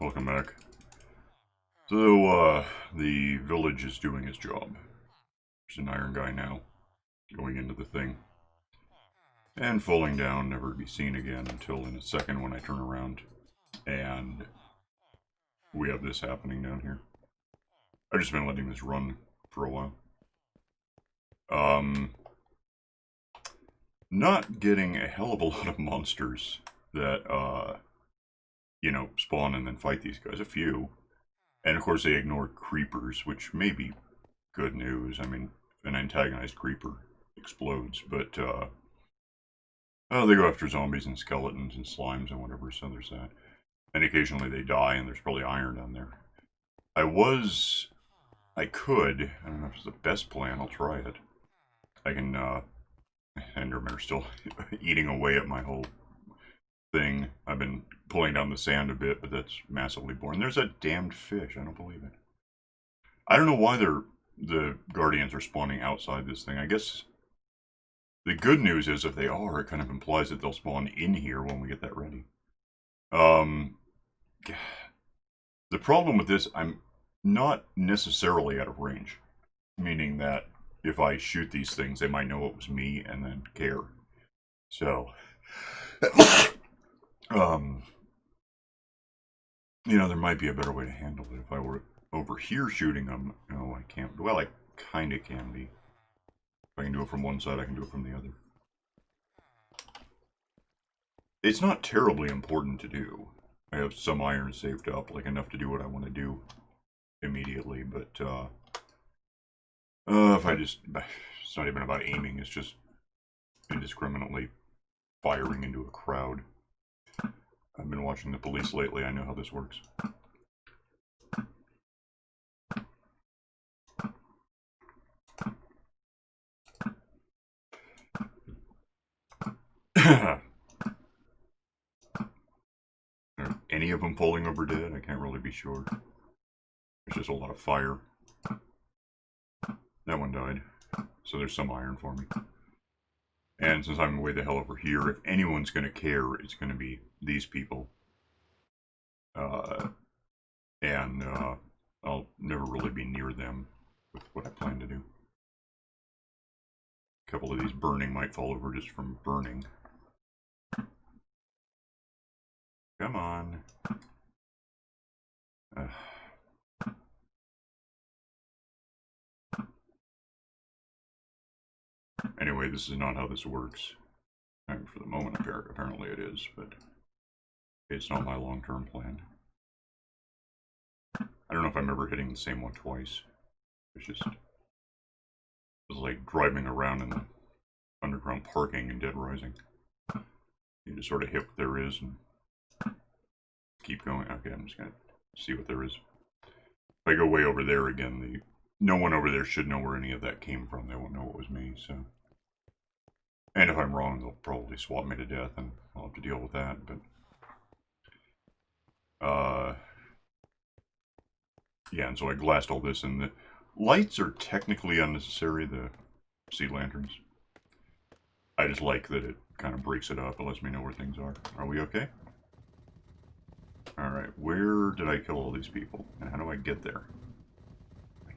Welcome back. So, the village is doing its job. There's an iron guy now, going into the thing. And falling down, never to be seen again until in a second when I turn around. And we have this happening down here. I've just been letting this run for a while. Not getting a hell of a lot of monsters that, spawn and then fight these guys. A few. And of course they ignore creepers, which may be good news. I mean, an antagonized creeper explodes, but they go after zombies and skeletons and slimes and whatever, so there's that. And occasionally they die, and there's probably iron down there. I don't know if it's the best plan, I'll try it. I can, Endermen still eating away at my whole thing. I've been pulling down the sand a bit, but that's massively boring. There's that damned fish, I don't believe it. I don't know why the Guardians are spawning outside this thing. I guess the good news is if they are, it kind of implies that they'll spawn in here when we get that ready. The problem with this, I'm not necessarily out of range. Meaning that if I shoot these things, they might know it was me and then care. So, there might be a better way to handle it. If I were over here shooting them, I can't. Well, I kind of can be. If I can do it from one side, I can do it from the other. It's not terribly important to do. I have some iron saved up, like enough to do what I want to do immediately, but if I just, it's not even about aiming, it's just indiscriminately firing into a crowd. I've been watching the police lately, I know how this works. Are any of them falling over dead? I can't really be sure. There's just a lot of fire. That one died. So there's some iron for me. And since I'm way the hell over here, if anyone's going to care, it's going to be these people. And I'll never really be near them with what I plan to do. A couple of these burning might fall over just from burning. Come on. Anyway, this is not how this works. I mean, for the moment, apparently it is, but it's not my long-term plan. I don't know if I'm ever hitting the same one twice. It's like driving around in the underground parking in Dead Rising. You just sort of hit what there is and keep going. Okay, I'm just gonna see what there is. If I go way over there again, no one over there should know where any of that came from. They won't know it was me, so. And if I'm wrong, they'll probably swap me to death, and I'll have to deal with that, but. Yeah, and so I glassed all this, and the lights are technically unnecessary, the sea lanterns. I just like that it kind of breaks it up. It lets me know where things are. Are we okay? Alright, where did I kill all these people? And how do I get there? I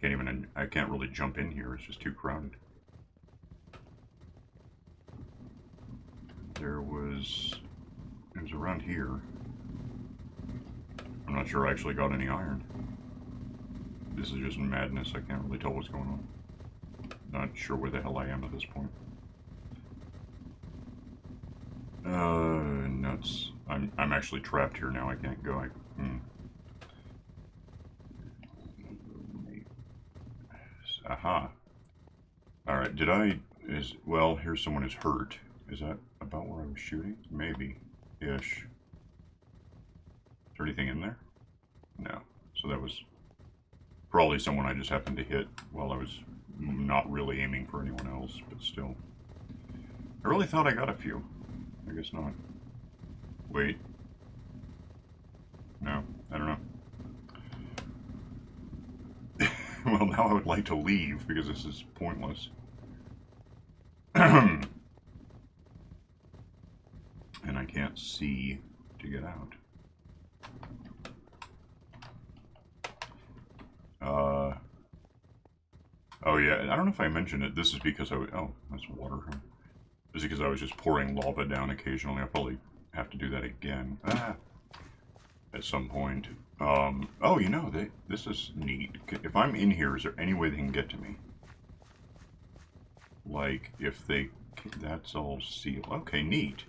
can't really jump in here. It's just too crowded. It was around here. I'm not sure I actually got any iron. This is just madness. I can't really tell what's going on. Not sure where the hell I am at this point. Nuts. I'm actually trapped here now. I can't go. Aha. Alright, well, here's someone who's hurt. Is that about where I was shooting? Maybe. Ish. Is there anything in there? No. So that was probably someone I just happened to hit while I was not really aiming for anyone else, but still. I really thought I got a few. I guess not. Wait. No, I don't know. Well, now I would like to leave because this is pointless. And I can't see to get out. Oh yeah, I don't know if I mentioned it. This is because oh, that's water. This is because I was just pouring lava down occasionally. I'll probably have to do that again. At some point. Oh, you know, this is neat. If I'm in here, is there any way they can get to me? Like, if they... That's all sealed. Okay, neat.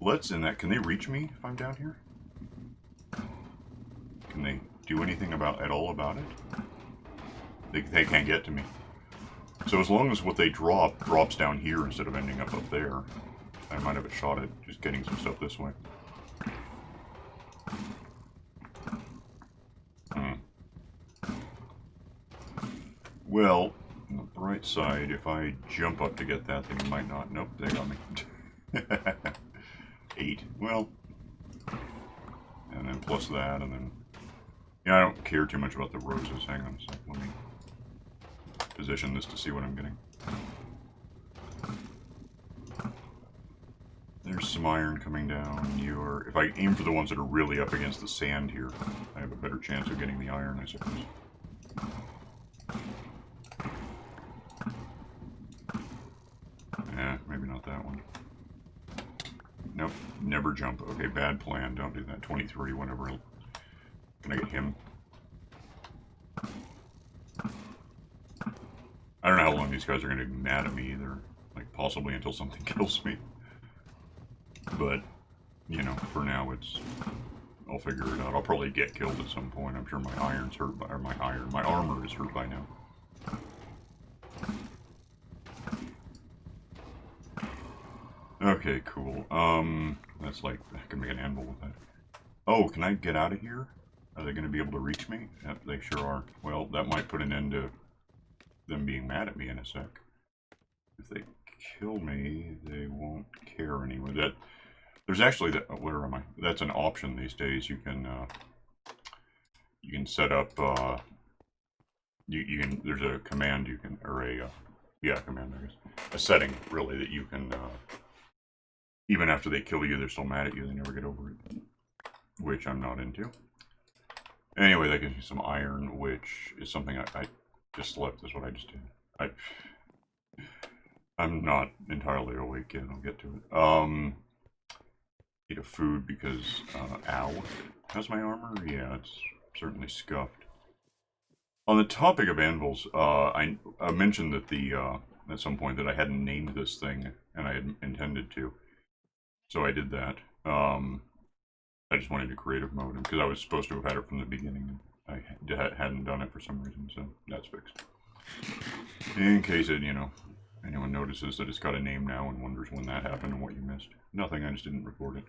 Let's, in that, can they reach me if I'm down here? Can they do anything at all about it? They can't get to me. So as long as what they drops down here instead of ending up there, I might have a shot at just getting some stuff this way. Well, on the bright side, if I jump up to get that, they might not. Nope, they got me. 8. Well, and then plus that, and then... Yeah, I don't care too much about the roses. Hang on a sec. Let me position this to see what I'm getting. There's some iron coming down. If I aim for the ones that are really up against the sand here, I have a better chance of getting the iron, I suppose. Maybe not that one. Nope, never jump. Okay, bad plan. Don't do that. 23, whatever. Can I get him? I don't know how long these guys are going to be mad at me either. Like, possibly until something kills me. But, you know, for now I'll figure it out. I'll probably get killed at some point. I'm sure my iron's hurt by, or my armor is hurt by now. Okay, cool. That's like, I can make an anvil with that. Oh, can I get out of here? Are they going to be able to reach me? Yep, they sure are. Well, that might put an end to them being mad at me in a sec. If they kill me, they won't care anyway. There's actually where am I? That's an option these days. You can set up. There's a command you can, or a command, I guess, a setting really that you can. Even after they kill you, they're still mad at you. They never get over it, which I'm not into. Anyway, that gives me some iron, which is something I just slept. That's what I just did. I'm not entirely awake yet. I'll get to it. Eat a food because, ow. How's my armor? Yeah, it's certainly scuffed. On the topic of anvils, I mentioned that at some point that I hadn't named this thing, and I had intended to. So I did that. I just wanted to creative mode because I was supposed to have had it from the beginning. I hadn't done it for some reason, so that's fixed. In case it, anyone notices that it's got a name now and wonders when that happened and what you missed. Nothing, I just didn't record it.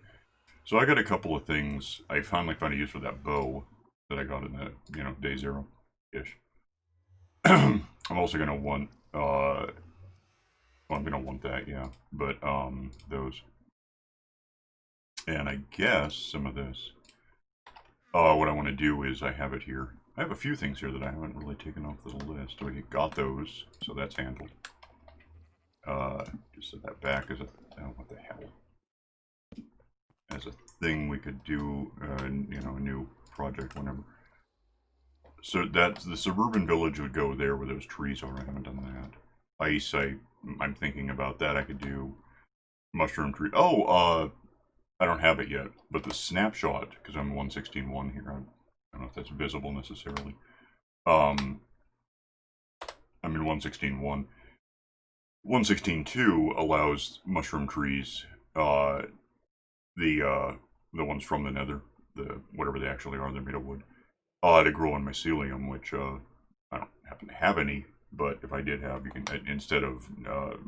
So I got a couple of things. I finally found a use for that bow that I got in the, day 0-ish. I'm also going to want, well, I'm going to want that, yeah. But, those. And I guess some of this. What I want to do is I have it here. I have a few things here that I haven't really taken off the list. So we got those, so that's handled. Just set that back as a, what the hell? As a thing we could do, a new project whenever. So that's the suburban village would go there where those trees are. I haven't done that. Ice, I'm thinking about that. I could do mushroom tree. Oh, I don't have it yet, but the snapshot, because I'm 116.1 here, I don't know if that's visible necessarily. I'm in 116.1. 116.2 allows mushroom trees, the ones from the nether, whatever they actually are, they're made of wood, to grow in mycelium, which I don't happen to have any, but if I did have, you can, instead of,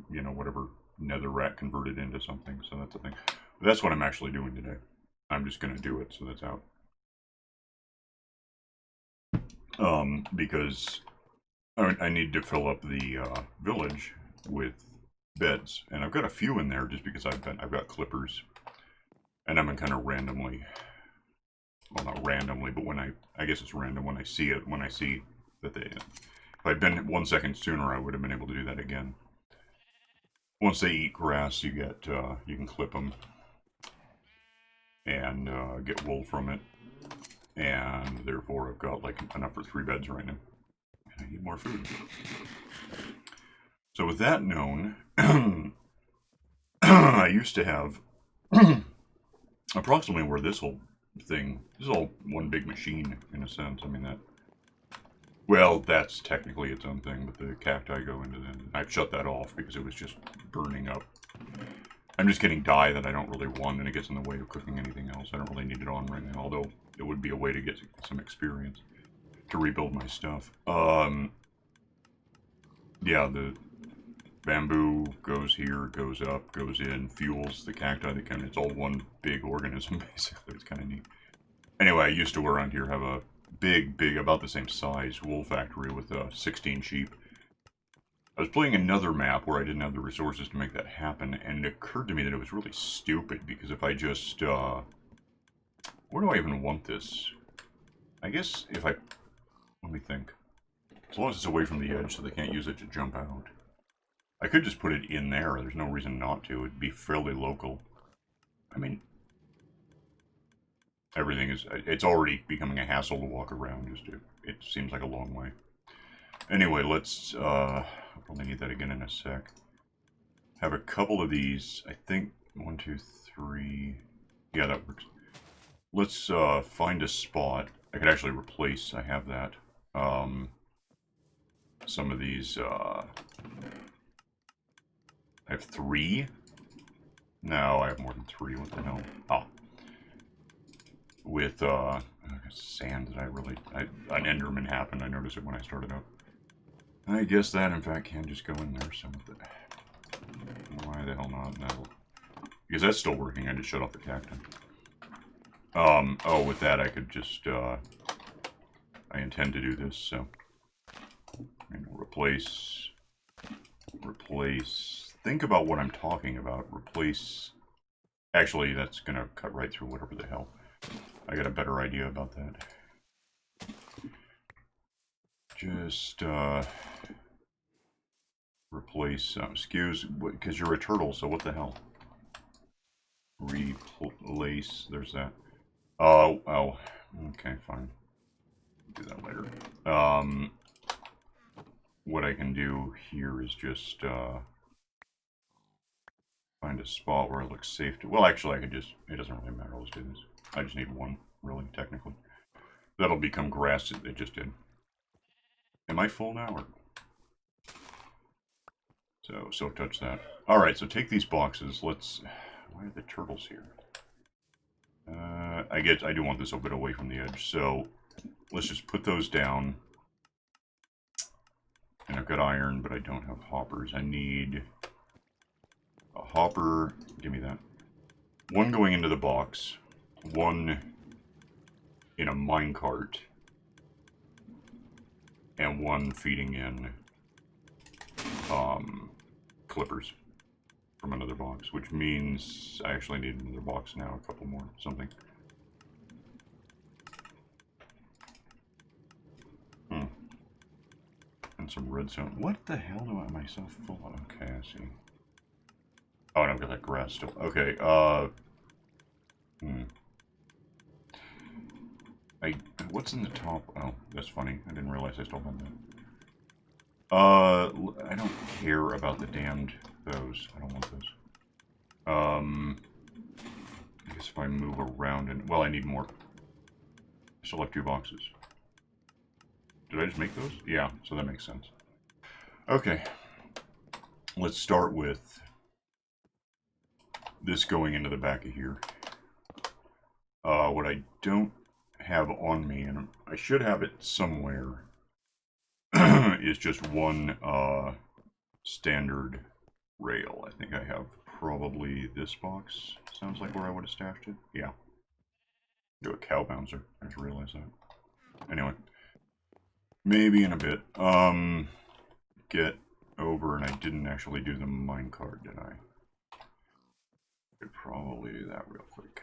whatever netherrack converted into something, so that's the thing. But that's what I'm actually doing today. I'm just going to do it, so that's out. Because I need to fill up the village with beds, and I've got a few in there just because I've got clippers, and I'm kind of randomly, well, not randomly, but when I guess it's random when I see it, when I see that if I'd been 1 second sooner, I would have been able to do that again. Once they eat grass, you get, you can clip them and get wool from it, and therefore I've got like enough for 3 beds right now. eat more food. So with that known, I used to have approximately where this whole thing, this is all one big machine in a sense. I mean that, well, that's technically its own thing, but the cacti go into that. I've shut that off because it was just burning up. I'm just getting dye that I don't really want, and it gets in the way of cooking anything else. I don't really need it on right now, although it would be a way to get some experience to rebuild my stuff. Yeah, the bamboo goes here, goes up, goes in, fuels the cacti. It's all one big organism, basically. It's kind of neat. Anyway, I used to around here have a big, about the same size wool factory with 16 sheep. I was playing another map where I didn't have the resources to make that happen, and it occurred to me that it was really stupid, because if I just, where do I even want this? I guess if I, let me think. As long as it's away from the edge so they can't use it to jump out. I could just put it in there, there's no reason not to. It'd be fairly local. I mean, everything is, it's already becoming a hassle to walk around, it seems like a long way. Anyway, let's, I'll probably need that again in a sec. Have a couple of these, I think, 1, 2, 3, yeah, that works. Let's, find a spot. I could actually replace, I have that, some of these, I have 3? No, I have more than 3, what the hell? Ah. With, sand that an Enderman happened, I noticed it when I started out. I guess that, in fact, can just go in there, so why the hell not? Because that's still working, I just shut off the cacti. Oh, with that I could just, I intend to do this, so, and replace, think about what I'm talking about, replace, actually, that's gonna cut right through whatever the hell. I got a better idea about that. Just, replace, excuse, because you're a turtle, so what the hell? Replace, there's that. Oh, okay, fine. Do that later. What I can do here is just, find a spot where it looks safe to, well, actually, I could just, it doesn't really matter, let's do this. I just need one, really, technically. That'll become grass, it just did. Am I full now, or? So touch that. Alright, so take these boxes, let's, why are the turtles here? I do want this a bit away from the edge, so let's just put those down. And I've got iron, but I don't have hoppers. I need a hopper, give me that. One going into the box, one in a minecart, and one feeding in clippers from another box, which means I actually need another box now, a couple more, something. And some redstone. What the hell do I myself full of? Okay, I see. Oh, and I've got that grass still. Okay, what's in the top? Oh, that's funny. I didn't realize I still had that. I don't care about the damned those. I don't want those. I guess if I move around and, well, I need more. I still have 2 boxes. Did I just make those? Yeah, so that makes sense. Okay. Let's start with this going into the back of here. What I don't have on me, and I should have it somewhere, is just one standard rail. I think I have probably this box. Sounds like where I would have stashed it. Yeah. Do a cow bouncer. I just realized that. Anyway. Maybe in a bit. Get over, and I didn't actually do the minecart, did I? Could probably do that real quick.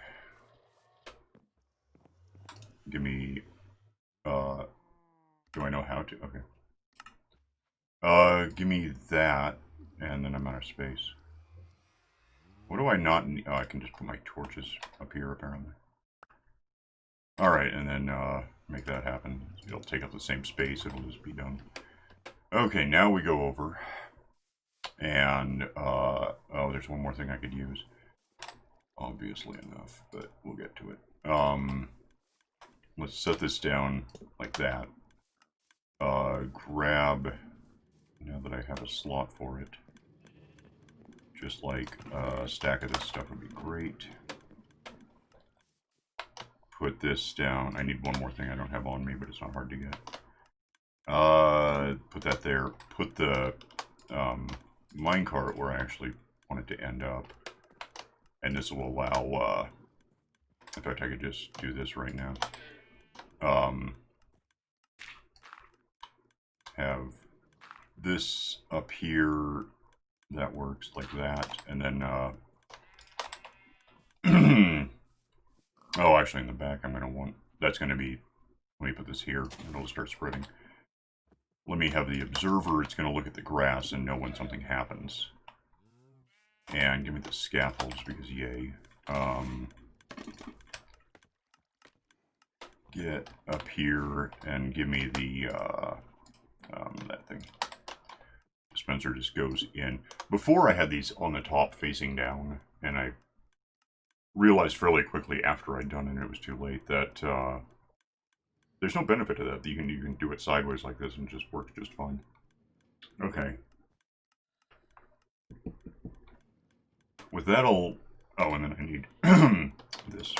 Give me, do I know how to? Okay. Give me that, and then I'm out of space. What do I not need? Oh, I can just put my torches up here, apparently. Alright, and then, make that happen. It'll take up the same space, it'll just be done. Okay, now we go over. And, oh, there's one more thing I could use. Obviously enough, but we'll get to it. Let's set this down like that. Grab, now that I have a slot for it, just like a stack of this stuff would be great. Put this down. I need one more thing I don't have on me, but it's not hard to get. Put that there. Put the minecart where I actually want it to end up. And this will allow, in fact, I could just do this right now. Have this up here, that works like that, and then, oh, actually in the back I'm going to want, that's going to be, let me put this here, and it'll start spreading. Let me have the observer, it's going to look at the grass and know when something happens. And give me the scaffolds, because yay. Get up here and give me the, that thing. Dispenser just goes in. Before I had these on the top facing down, and I realized fairly quickly after I'd done it, and it was too late, that there's no benefit to that. You can do it sideways like this and it just works just fine. Okay. With that all... Oh, and then I need this.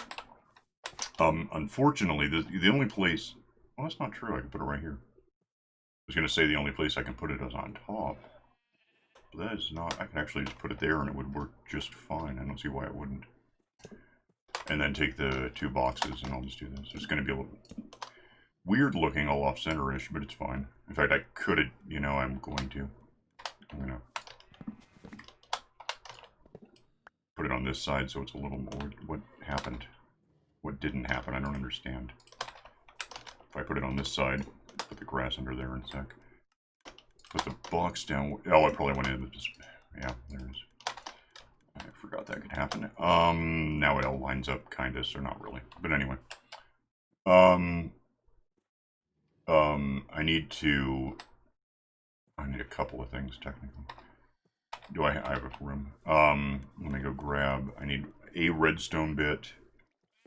Unfortunately, the only place... Well, that's not true. I can put it right here. I was going to say the only place I can put it is on top. But that is not... I can actually just put it there and it would work just fine. I don't see why it wouldn't. And then take the two boxes and I'll just do this. It's going to be a little weird looking, all off-center-ish, but it's fine. In fact, I could, you know, I'm going to. I'm going to put it on this side so it's a little more... What happened? What didn't happen? I don't understand. If I put it on this side, put the grass under there in a sec. Put the box down. Oh, I probably went in with just... Yeah, there it is. I forgot that could happen. Now it all lines up, kinda, so not really. But anyway. I need a couple of things, technically. I have a room. Let me go grab... I need a redstone bit.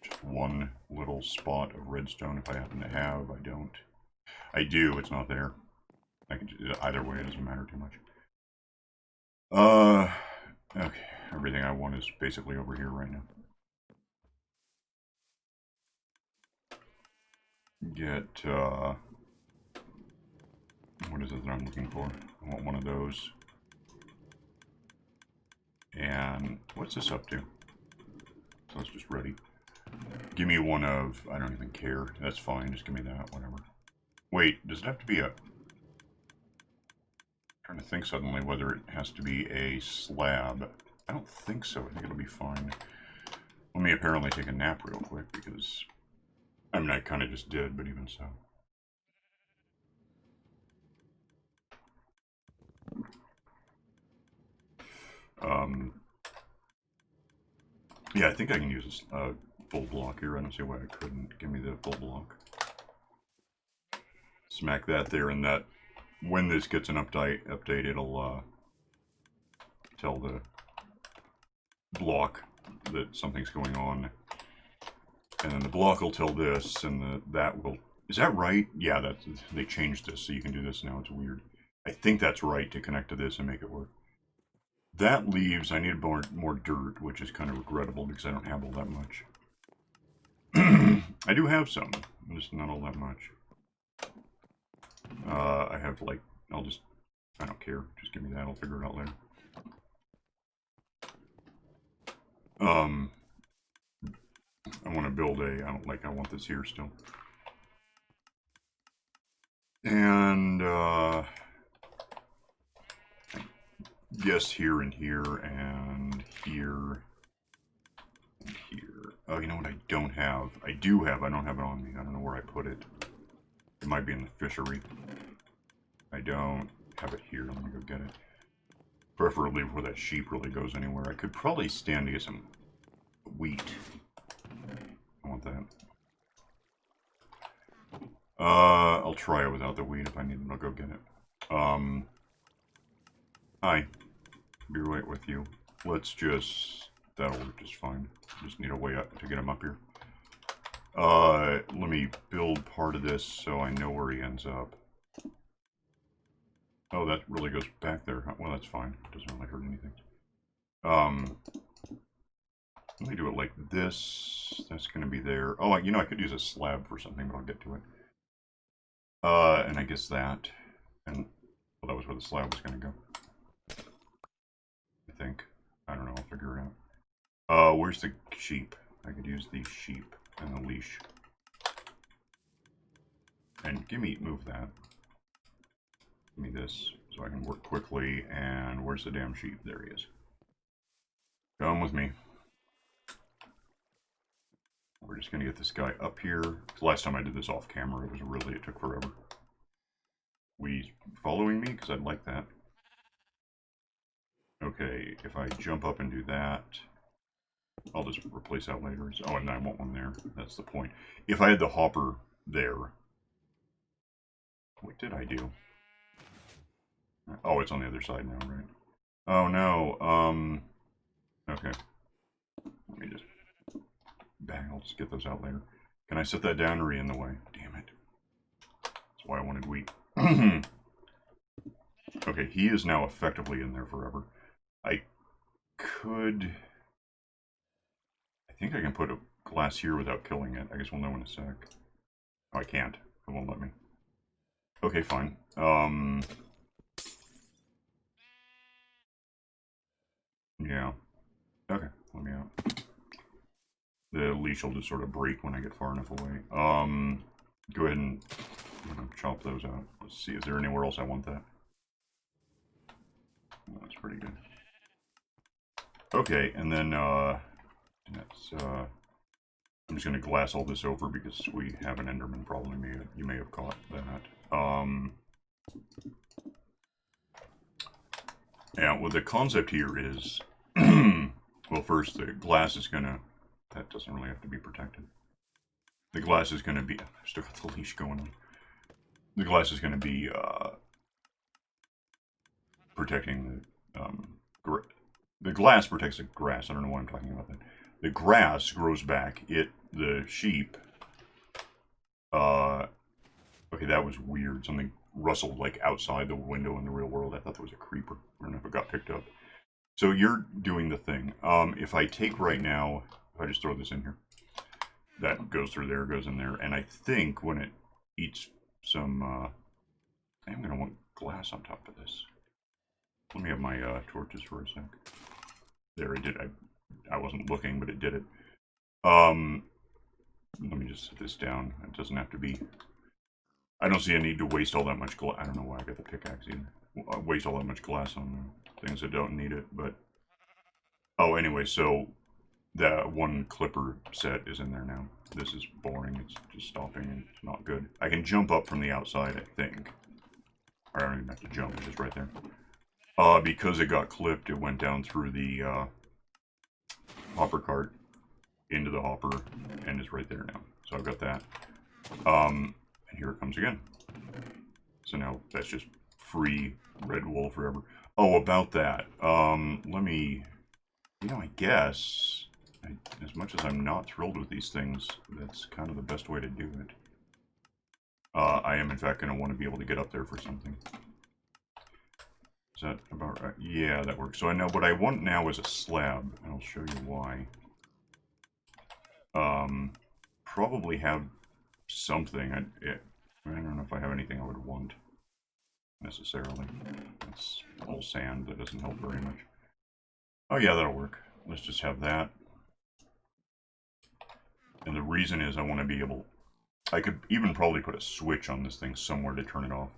Just one little spot of redstone if I happen to have. I don't. I do, it's not there. I can either way, it doesn't matter too much. Okay. Everything I want is basically over here right now. Get, what is it that I'm looking for? I want one of those. And what's this up to? So it's just ready. Give me one of, I don't even care. That's fine, just give me that, whatever. Wait, does it have to be a... I'm trying to think suddenly whether it has to be a slab. I don't think so. I think it'll be fine. Let me apparently take a nap real quick because... I mean, I kind of just did, but even so. Yeah, I think I can use a full block here. I don't see why I couldn't. Give me the full block. Smack that there, and that... When this gets an update, it'll tell the block that something's going on. And then the block will tell this, and that will... Is that right? Yeah, they changed this, so you can do this now. It's weird. I think that's right to connect to this and make it work. That leaves... I need more dirt, which is kind of regrettable because I don't have all that much. I do have some, just not all that much. I have, like... I don't care. Just give me that. I'll figure it out later. I want to build I want this here still. And, yes, here and here and here and here. Oh, you know what I don't have? I don't have it on me. I don't know where I put it. It might be in the fishery. I don't have it here. Let me go get it. Preferably before that sheep really goes anywhere. I could probably stand to get some wheat. I want that. I'll try it without the wheat if I need it. I'll go get it. Hi. Be right with you. Let's just... That'll work just fine. Just need a way up to get him up here. Let me build part of this so I know where he ends up. Oh, that really goes back there. Well, that's fine. It doesn't really hurt anything. Let me do it like this. That's going to be there. Oh, you know, I could use a slab for something, but I'll get to it. And I guess that. And, well, that was where the slab was going to go. I think. I don't know. I'll figure it out. Where's the sheep? I could use the sheep and the leash. And move that. Give me this so I can work quickly. And where's the damn sheep? There he is. Come with me. We're just gonna get this guy up here. Last time I did this off camera, it took forever. We following me? Because I'd like that. Okay, if I jump up and do that, I'll just replace that later. Oh, and I want one there. That's the point. If I had the hopper there, what did I do? Oh, it's on the other side now, right? Oh no. Okay. Let me just bang. I'll just get those out later. Can I set that down or are you in the way? Damn it. That's why I wanted wheat. Okay, he is now effectively in there forever. I think I can put a glass here without killing it. I guess we'll know in a sec. Oh, I can't. It won't let me. Okay, fine. Yeah. Okay, let me out. The leash will just sort of break when I get far enough away. Go ahead and chop those out. Let's see, is there anywhere else I want that? Oh, that's pretty good. Okay, and then, I'm just going to glass all this over because we have an Enderman problem. You may have caught that. Yeah, well, the concept here is, well, first, the glass is going to, that doesn't really have to be protected. The glass is going to be, I've still got the leash going on. The glass is going to be, protecting the glass protects the grass. I don't know why I'm talking about that. The grass grows back. The sheep, okay, that was weird. Something rustled like outside the window in the real world. I thought that was a creeper. I don't know if it got picked up. So you're doing the thing. If I take right now, if I just throw this in here, that goes through there, goes in there, and I think when it eats some, I'm gonna want glass on top of this. Let me have my torches for a sec. There, it did. I wasn't looking, but it did it. Let me just set this down. It doesn't have to be. I don't see a need to waste all that much glass. I don't know why I got the pickaxe either. Waste all that much glass on things that don't need it, but... Oh, anyway, so that one clipper set is in there now. This is boring. It's just stopping and it's not good. I can jump up from the outside, I think. Or I don't even have to jump. It's just right there. Because it got clipped, it went down through the hopper cart into the hopper and is right there now. So I've got that. And here it comes again. So now that's just free red wool forever. Oh, about that. Let me, I guess, as much as I'm not thrilled with these things, that's kind of the best way to do it. I am in fact going to want to be able to get up there for something. Is that about right? Yeah, that works. So I know what I want now is a slab, and I'll show you why. Probably have something. I don't know if I have anything I would want, necessarily. It's all sand. That doesn't help very much. Oh yeah, that'll work. Let's just have that. And the reason is I want to be able... I could even probably put a switch on this thing somewhere to turn it off.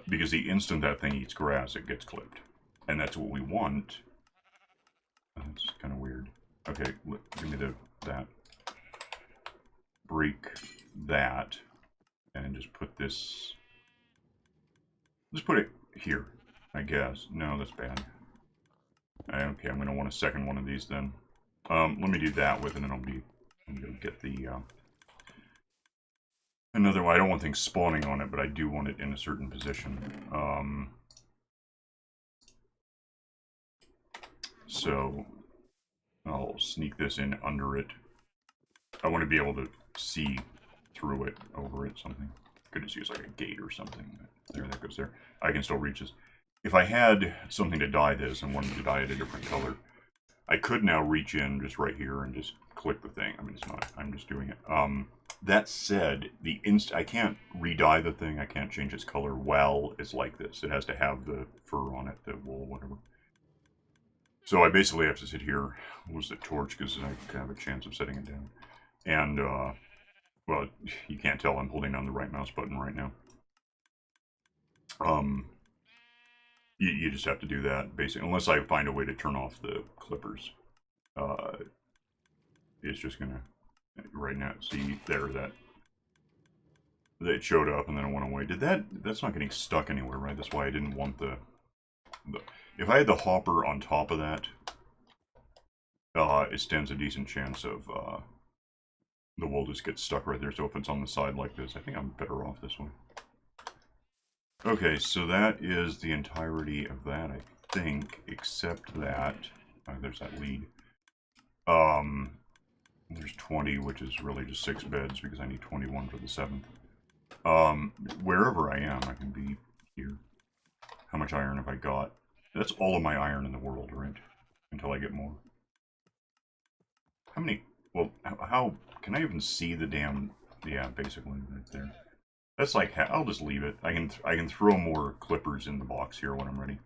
Because the instant that thing eats grass, it gets clipped. And that's what we want. That's kind of weird. Okay, give me that. Break that. And just put this... Just put it here, I guess. No, that's bad. Okay, I'm going to want a second one of these then. Let me do that with, and then I'm going to get the... another one. I don't want things spawning on it, but I do want it in a certain position. So I'll sneak this in under it. I want to be able to see through it, over it, something. Could just use like a gate or something. There, that goes there. I can still reach this. If I had something to dye this and wanted to dye it a different color, I could now reach in just right here and just click the thing. I mean, it's not, I'm just doing it. That said, I can't re-dye the thing. I can't change its color while it's like this. It has to have the fur on it, the wool, whatever. So I basically have to sit here with the torch because I can have a chance of setting it down. And, well, you can't tell I'm holding down the right mouse button right now. You just have to do that, basically, unless I find a way to turn off the clippers. It's just gonna, right now, see, there, that it showed up and then it went away. That's not getting stuck anywhere, right? That's why I didn't want the if I had the hopper on top of that, it stands a decent chance of, the wool just gets stuck right there. So if it's on the side like this, I think I'm better off this way. Okay, so that is the entirety of that, I think, except that, there's that lead. There's 20, which is really just 6 beds, because I need 21 for the 7th. Wherever I am, I can be here. How much iron have I got? That's all of my iron in the world, right? Until I get more. How many, well, how, can I even see the damn, yeah, basically, right there. That's like, I'll just leave it. I can throw more clippers in the box here when I'm ready.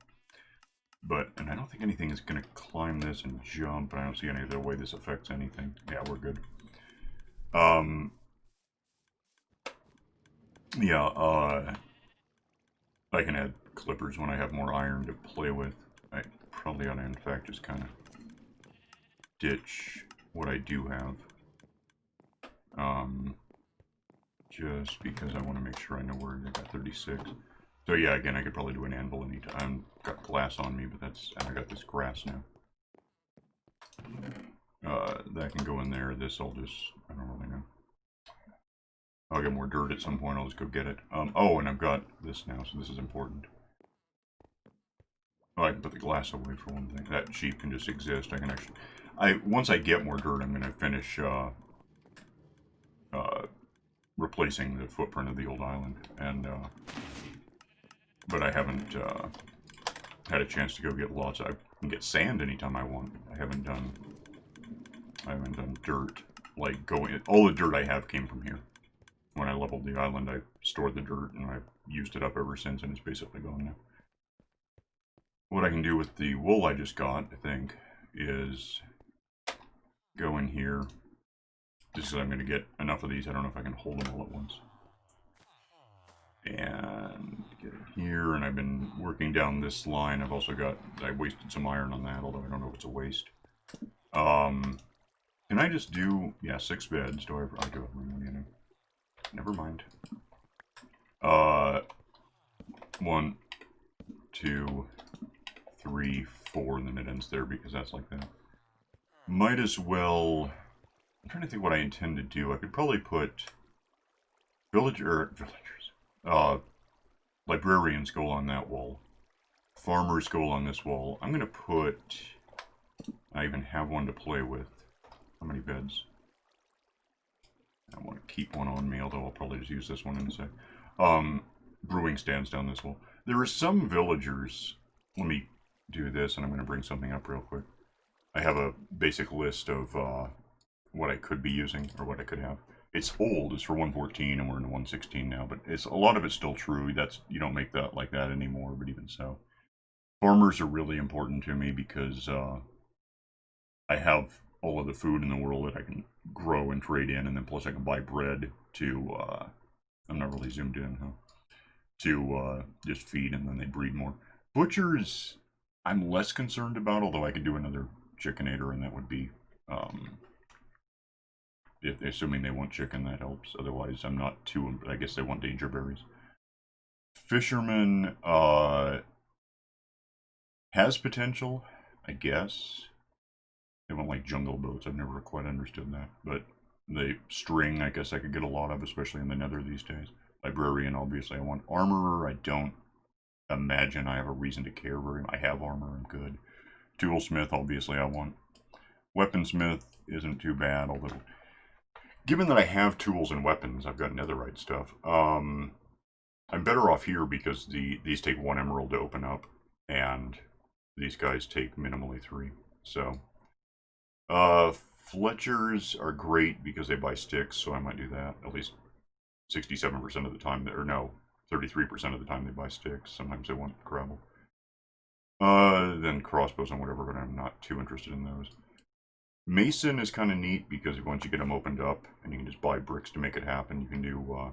But, and I don't think anything is going to climb this and jump, and I don't see any other way this affects anything. Yeah, we're good. Yeah, I can add clippers when I have more iron to play with. I probably ought to, in fact, just kind of ditch what I do have. Just because I want to make sure I know where I got 36. So yeah, again, I could probably do an anvil anytime. I've got glass on me, but that's, and I got this grass now. That can go in there. This I'll just, I don't really know. I'll get more dirt at some point. I'll just go get it. Oh, and I've got this now, so this is important. Oh, I can put the glass away for one thing. That sheep can just exist. I can actually, once I get more dirt, I'm going to finish, replacing the footprint of the old island, and but I haven't had a chance to go get lots. I can get sand anytime I want. I haven't done dirt. Like going, all the dirt I have came from here. When I leveled the island, I stored the dirt, and I've used it up ever since, and it's basically gone now. What I can do with the wool I just got, I think, is go in here. Just because I'm going to get enough of these, I don't know if I can hold them all at once. And get it here, and I've been working down this line. I've also got, I wasted some iron on that, although I don't know if it's a waste. Can I just do, yeah, 6 beds. Do I do have room in? Never mind. 1, 2, 3, 4, and then it ends there because that's like that. Might as well, I'm trying to think what I intend to do. I could probably put villagers, librarian's goal on that wall, farmer's goal on this wall. I'm going to put, I even have one to play with. How many beds? I want to keep one on me, although I'll probably just use this one in a sec. Brewing stands down this wall. There are some villagers, let me do this, and I'm going to bring something up real quick. I have a basic list of what I could be using, or what I could have. It's old, it's for 1.14, and we're in 1.16 now, but it's a lot of it's still true. That's, you don't make that like that anymore, but even so. Farmers are really important to me because I have all of the food in the world that I can grow and trade in, and then plus I can buy bread to, I'm not really zoomed in, huh? To just feed, and then they breed more. Butchers, I'm less concerned about, although I could do another chickinator, and that would be, assuming they want chicken, that helps. Otherwise, I'm not too, I guess they want danger berries. Fisherman, has potential, I guess. They want like jungle boats. I've never quite understood that, but The string, I guess I could get a lot of, especially in the nether these days. Librarian, obviously I want. Armorer, I don't imagine I have a reason to care very much. I have armor, I'm good. Toolsmith, obviously I want. Weaponsmith isn't too bad, although given that I have tools and weapons, I've got netherite stuff. I'm better off here because these take 1 emerald to open up, and these guys take minimally 3. So, Fletchers are great because they buy sticks, so I might do that. At least 67% of the time, or no, 33% of the time they buy sticks. Sometimes they want gravel. Then crossbows and whatever, but I'm not too interested in those. Mason is kind of neat because once you get them opened up, and you can just buy bricks to make it happen, you can do,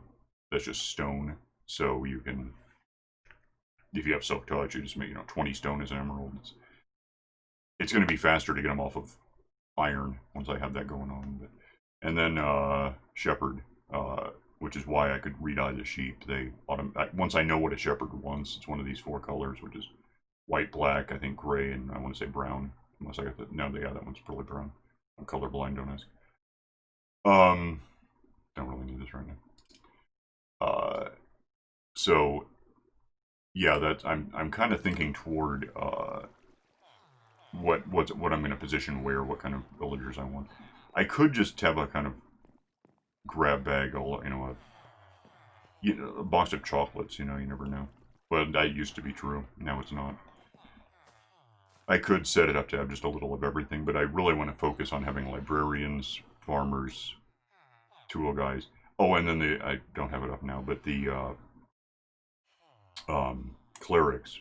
that's just stone. So you can, if you have silk touch, you just make, 20 stone as an emerald. It's going to be faster to get them off of iron once I have that going on. But, and then shepherd, which is why I could re-dye the sheep. Once I know what a shepherd wants, it's one of these 4 colors, which is white, black, I think gray, and I want to say brown. Unless I got that. No, yeah, that one's probably brown. I'm colorblind, don't ask. Don't really need this right now. So yeah, I'm kind of thinking toward what I'm going to position where, what kind of villagers I want. I could just have a kind of grab bag, a box of chocolates. You never know. But that used to be true. Now it's not. I could set it up to have just a little of everything, but I really want to focus on having librarians, farmers, tool guys. Oh, and then I don't have it up now, but the clerics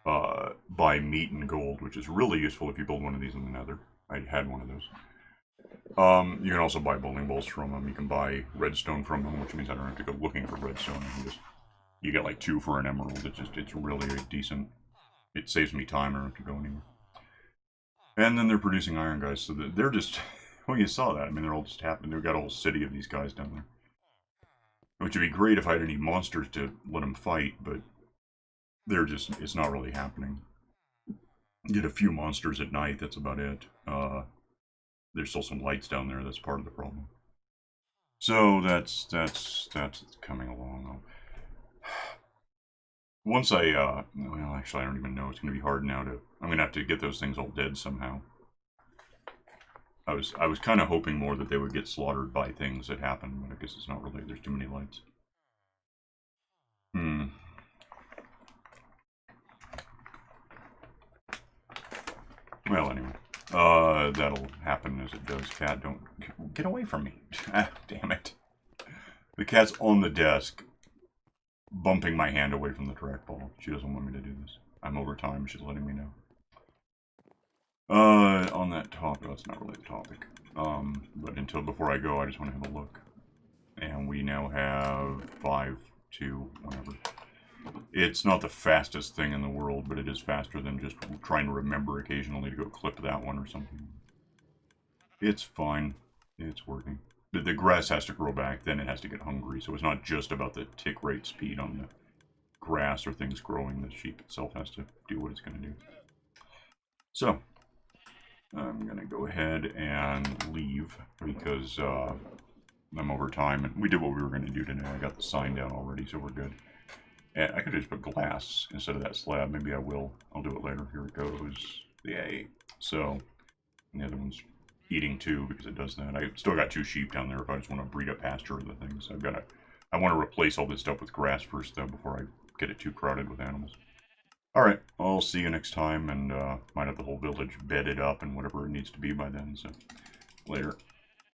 buy meat and gold, which is really useful if you build one of these in the nether. I had one of those. You can also buy bowling balls from them. You can buy redstone from them, which means I don't have to go looking for redstone. You get like 2 for an emerald. It's really a decent. It saves me time. I don't have to go anywhere. And then they're producing iron guys, so they're just. Well, you saw that. I mean, they're all just happening. They've got a whole city of these guys down there. Which would be great if I had any monsters to let them fight, but it's not really happening. Get a few monsters at night, that's about it. There's still some lights down there, that's part of the problem. So that's coming along. Once well, actually I don't even know, it's going to be hard now I'm going to have to get those things all dead somehow. I was kind of hoping more that they would get slaughtered by things that happen, but I guess it's not really, there's too many lights. Well, anyway. That'll happen as it does. Cat, don't get away from me. Ah, damn it. The cat's on the desk, bumping my hand away from the trackball. She doesn't want me to do this. I'm over time, she's letting me know. On that topic, that's not really the topic. But before I go, I just want to have a look. And we now have 5, 2, whatever. It's not the fastest thing in the world, but it is faster than just trying to remember occasionally to go clip that one or something. It's fine. It's working. The grass has to grow back, then it has to get hungry, so it's not just about the tick rate speed on the grass or things growing. The sheep itself has to do what it's going to do. So, I'm going to go ahead and leave because I'm over time, and we did what we were going to do today. I got the sign down already, so we're good. And I could just put glass instead of that slab. Maybe I will. I'll do it later. Here it goes. Yay. So, and the other one's eating too because it does that. I still got 2 sheep down there if I just want to breed up pasture or the things. I want to replace all this stuff with grass first though before I get it too crowded with animals. Alright, I'll see you next time, and might have the whole village bedded up and whatever it needs to be by then, so later.